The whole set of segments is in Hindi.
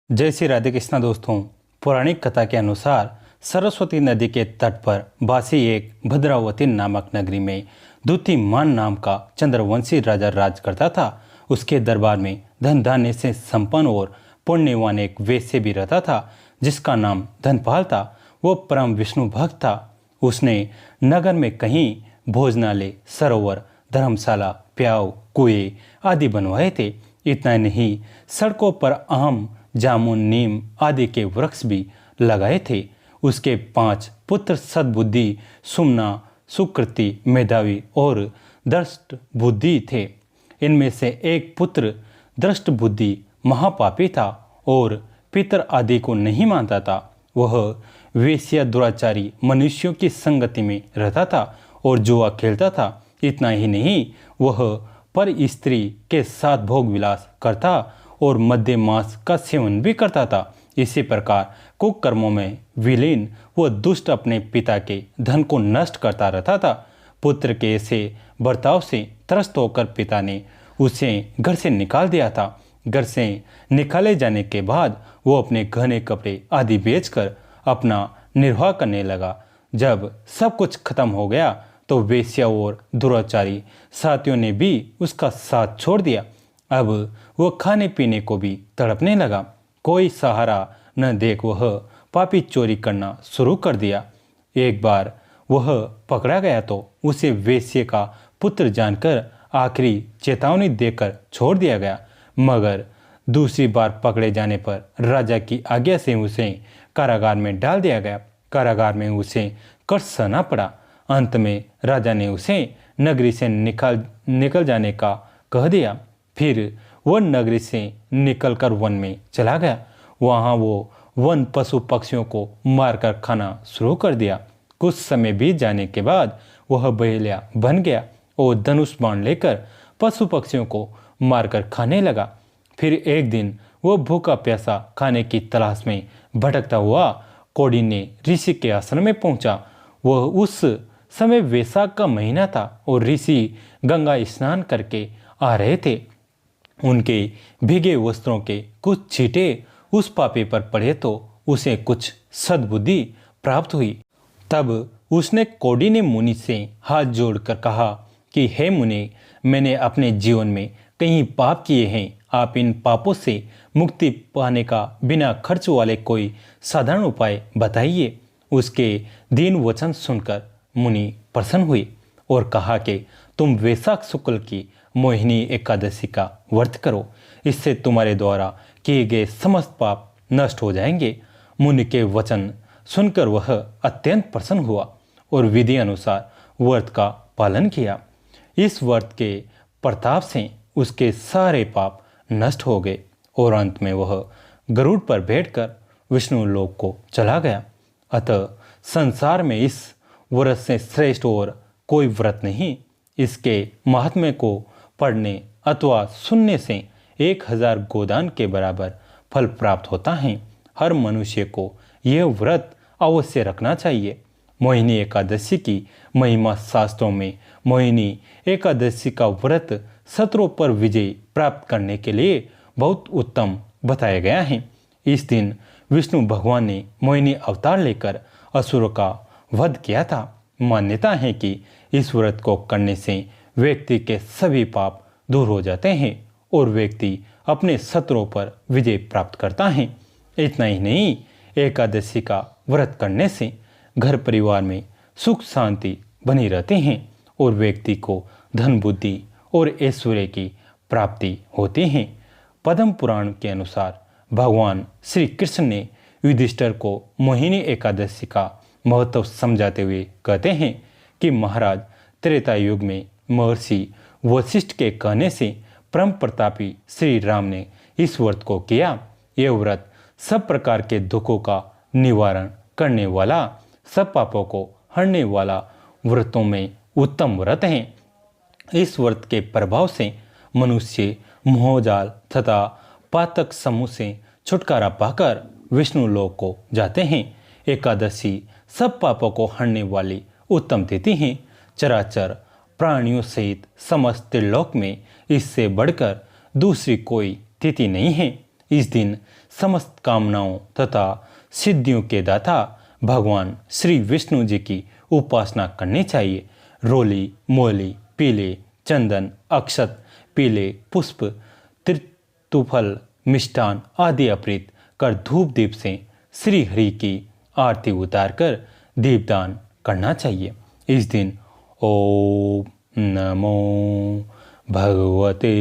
जय श्री राधे कृष्णा दोस्तों। पौराणिक कथा के अनुसार सरस्वती नदी के तट पर बासी एक भद्रावती नामक नगरी में द्युतिमान नाम का चंद्रवंशी राजा राज करता था। उसके दरबार में धन धान्य से संपन्न और पुण्यवान एक वैश्य भी रहता था जिसका नाम धनपाल था। वो परम विष्णु भक्त था। उसने नगर में कहीं भोजनालय, सरोवर, धर्मशाला, प्याऊ, कुएं आदि बनवाए थे। इतना नहीं, सड़कों पर आम, जामुन, नीम आदि के वृक्ष भी लगाए थे। उसके 5 पुत्र सद्बुद्धि, सुमना, सुकृति, मेधावी और दृष्ट बुद्धि थे। इनमें से एक पुत्र दृष्ट बुद्धि महापापी था और पितर आदि को नहीं मानता था। वह वेश्या दुराचारी मनुष्यों की संगति में रहता था और जुआ खेलता था। इतना ही नहीं, वह पर स्त्री के साथ भोग विलास करता और मध्य मांस का सेवन भी करता था। इसी प्रकार कुकर्मों में विलीन वह दुष्ट अपने पिता के धन को नष्ट करता रहता था। पुत्र के ऐसे बर्ताव से त्रस्त होकर पिता ने उसे घर से निकाल दिया था। घर से निकाले जाने के बाद वो अपने गहने, कपड़े आदि बेचकर अपना निर्वाह करने लगा। जब सब कुछ खत्म हो गया तो वेश्या और दुराचारी साथियों ने भी उसका साथ छोड़ दिया। अब वह खाने पीने को भी तड़पने लगा। कोई सहारा न देख वह पापी चोरी करना शुरू कर दिया। एक बार वह पकड़ा गया तो उसे वेश्या का पुत्र जानकर आखिरी चेतावनी देकर छोड़ दिया गया। मगर दूसरी बार पकड़े जाने पर राजा की आज्ञा से उसे कारागार में डाल दिया गया। कारागार में उसे कष्ट सहना पड़ा। अंत में राजा ने उसे नगरी से निकल जाने का कह दिया। फिर वह नगरी से निकलकर वन में चला गया। वहाँ वो वन पशु पक्षियों को मारकर खाना शुरू कर दिया। कुछ समय बीत जाने के बाद वह बहेलिया बन गया और धनुष बाण लेकर पशु पक्षियों को मारकर खाने लगा। फिर एक दिन वह भूखा प्यासा खाने की तलाश में भटकता हुआ कौड़ी ने ऋषि के आश्रम में पहुंचा। वह उस समय वैशाख का महीना था और ऋषि गंगा स्नान करके आ रहे थे। उनके भीगे वस्त्रों के कुछ छींटे उस पापी पर पड़े तो उसे कुछ सद्बुद्धि प्राप्त हुई। तब उसने कौड़ी ने मुनि से हाथ जोड़कर कहा कि हे मुनि, मैंने अपने जीवन में कई पाप किए हैं। आप इन पापों से मुक्ति पाने का बिना खर्च वाले कोई साधारण उपाय बताइए। उसके दीन वचन सुनकर मुनि प्रसन्न हुए और कहा कि तुम वैशाख शुक्ल की मोहिनी एकादशी का व्रत करो। इससे तुम्हारे द्वारा किए गए समस्त पाप नष्ट हो जाएंगे। मुनि के वचन सुनकर वह अत्यंत प्रसन्न हुआ और विधि अनुसार व्रत का पालन किया। इस व्रत के प्रताप से उसके सारे पाप नष्ट हो गए और अंत में वह गरुड़ पर बैठकर विष्णु लोक को चला गया। अतः संसार में इस व्रत से श्रेष्ठ और कोई व्रत नहीं। इसके महात्म्य को पढ़ने अथवा सुनने से 1000 गोदान के बराबर फल प्राप्त होता है। हर मनुष्य को यह व्रत अवश्य रखना चाहिए। मोहिनी एकादशी की महिमा शास्त्रों में मोहिनी एकादशी का व्रत शत्रुओं पर विजय प्राप्त करने के लिए बहुत उत्तम बताया गया है। इस दिन विष्णु भगवान ने मोहिनी अवतार लेकर असुरों का वध किया था। मान्यता है कि इस व्रत को करने से व्यक्ति के सभी पाप दूर हो जाते हैं और व्यक्ति अपने शत्रुओं पर विजय प्राप्त करता है। इतना ही नहीं, एकादशी का व्रत करने से घर परिवार में सुख शांति बनी रहते हैं और व्यक्ति को धन, बुद्धि और ऐश्वर्य की प्राप्ति होती है। पद्म पुराण के अनुसार भगवान श्री कृष्ण ने युधिष्ठिर को मोहिनी एकादशी का महत्व समझाते हुए कहते हैं कि महाराज, त्रेता युग में महर्षि वशिष्ठ के कहने से परम प्रतापी श्री राम ने इस व्रत को किया। यह व्रत सब प्रकार के दुखों का निवारण करने वाला, सब पापों को हरने वाला व्रतों में उत्तम व्रत है। इस व्रत के प्रभाव से मनुष्य मोहजाल तथा पातक समूह से छुटकारा पाकर विष्णु लोक को जाते हैं। एकादशी सब पापों को हरने वाली उत्तम तिथि है। चराचर प्राणियों सहित समस्त लोक में इससे बढ़कर दूसरी कोई तिथि नहीं है। इस दिन समस्त कामनाओं तथा सिद्धियों के दाता भगवान श्री विष्णु जी की उपासना करनी चाहिए। रोली, मोली, पीले चंदन, अक्षत, पीले पुष्प, त्रितुफल, मिष्टान आदि अर्पित कर धूप दीप से श्री हरि की आरती उतारकर दीपदान करना चाहिए। इस दिन ओम नमो भगवते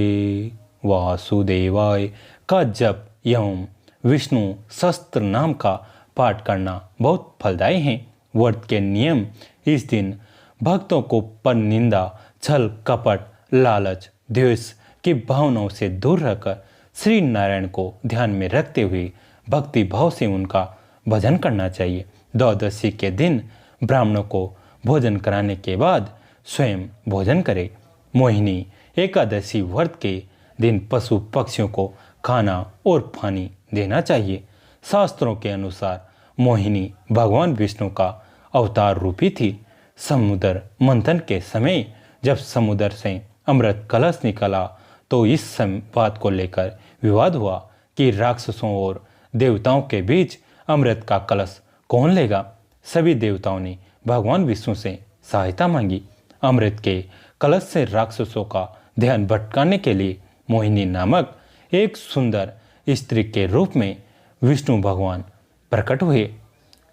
वासुदेवाय का जप एवं विष्णु सहस्त्र नाम का पाठ करना बहुत फलदायी है। व्रत के नियम: इस दिन भक्तों को पर निंदा, छल, कपट, लालच, द्वेष की भावनाओं से दूर रहकर श्री नारायण को ध्यान में रखते हुए भक्ति भाव से उनका भजन करना चाहिए। द्वादशी के दिन ब्राह्मणों को भोजन कराने के बाद स्वयं भोजन करें। मोहिनी एकादशी व्रत के दिन पशु पक्षियों को खाना और पानी देना चाहिए। शास्त्रों के अनुसार मोहिनी भगवान विष्णु का अवतार रूपी थी। समुद्र मंथन के समय जब समुद्र से अमृत कलश निकला तो इस बात को लेकर विवाद हुआ कि राक्षसों और देवताओं के बीच अमृत का कलश कौन लेगा। सभी देवताओं ने भगवान विष्णु से सहायता मांगी। अमृत के कलश से राक्षसों का ध्यान भटकाने के लिए मोहिनी नामक एक सुंदर स्त्री के रूप में विष्णु भगवान प्रकट हुए।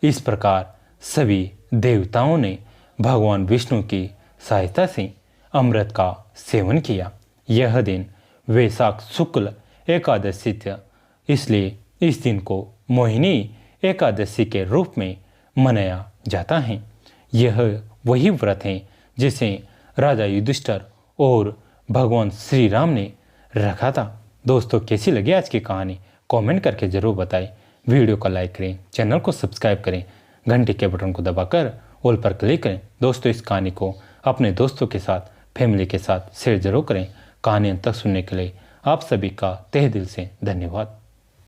इस प्रकार सभी देवताओं ने भगवान विष्णु की सहायता से अमृत का सेवन किया। यह दिन वैशाख शुक्ल एकादशी था, इसलिए इस दिन को मोहिनी एकादशी के रूप में मनाया जाता है। यह वही व्रत है जिसे राजा युधिष्ठिर और भगवान श्री राम ने रखा था। दोस्तों, कैसी लगी आज की कहानी कमेंट करके ज़रूर बताएं। वीडियो को लाइक करें, चैनल को सब्सक्राइब करें, घंटे के बटन को दबाकर ऑल पर क्लिक करें। दोस्तों, इस कहानी को अपने दोस्तों के साथ, फैमिली के साथ शेयर जरूर करें। कहानी अंत तक सुनने के लिए आप सभी का तहे दिल से धन्यवाद।